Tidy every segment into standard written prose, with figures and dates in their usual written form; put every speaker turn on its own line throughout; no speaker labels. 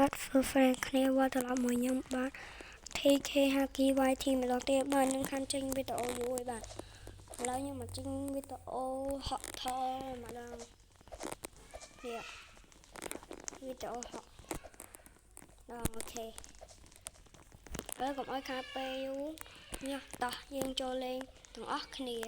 បាទធ្វើ friend គ្នាមកត្រឡប់មកខ្ញុំបាទ TK Haki YT ម្ដងទៀតបាទខ្ញុំខានចេញវីដេអូមួយបាទឥឡូវខ្ញុំមកចេញវីដេអូហក់ថលម្ដងនេះវីដេអូហក់ដល់អូខេហើយកុំឲ្យខាតពេលយូរនេះតោះយើងចូលលេងទាំងអស់គ្នា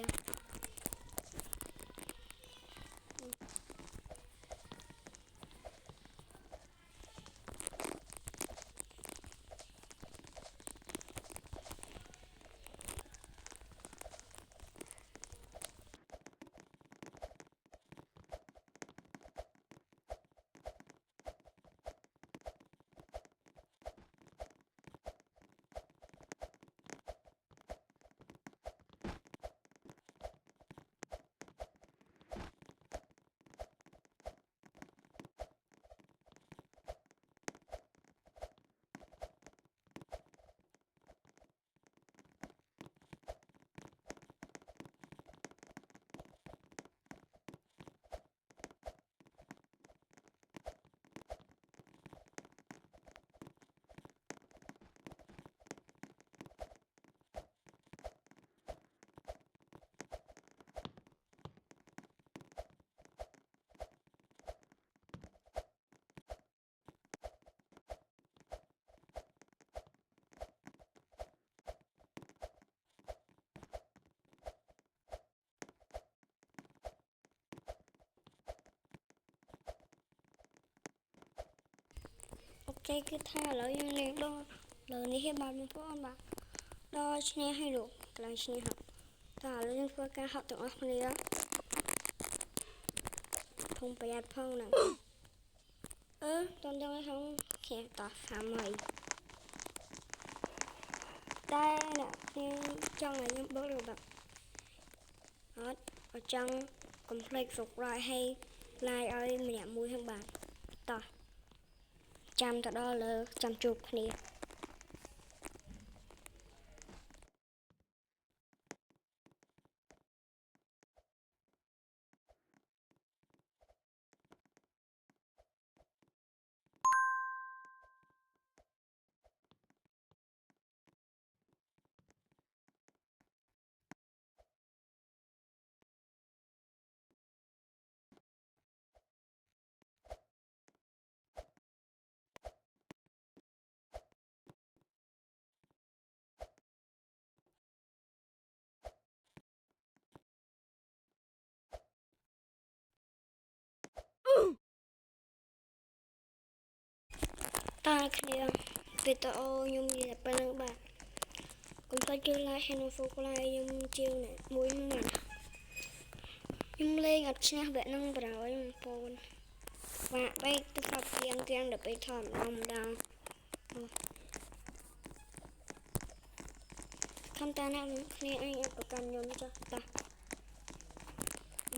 អូខេគឺថាឥឡូវយើងលេងដល់លើនេះទេបាទបងប្អូនបាទដល់ឈ្នះឲ្យលោកកន្លែងឈ្នះហត់តើឥឡូវយើងធ្វើការហត់ទាំងអស់គ្នាធំប្រយ័ត្នផងហ្នឹងតន់ដល់ហ្នឹងគេតោះសាមីតែអ្នកខ្ញុំចង់ឲ្យខ្ញុំបើកឬបាទអត់បើចង់កុំភ្លេច subscribe ឲ្យ like ឲ្យម្នាក់មួយហ្នឹងបាទតោះចាំទៅដល់លើចាំជួបគ្នាតើគ្នាវីដេអូខ្ញុំនិយាយតែប៉ុណ្្នឹងបាទកុំភ្លេចជួយ like ហើយនិង subscribe ខ្ញុំជាងអ្នកមួយហ្នឹងខ្ញុំលេងអត់ឈ្នះវគ្គហ្នឹងប្រហើយបងប្អូនបាក់បែកទៅថតទាំងដើម្បីថតម្ដងខំតាអ្នកគ្នាអញប្រកាន់ខ្ញុំចុះតោះ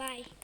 បាយ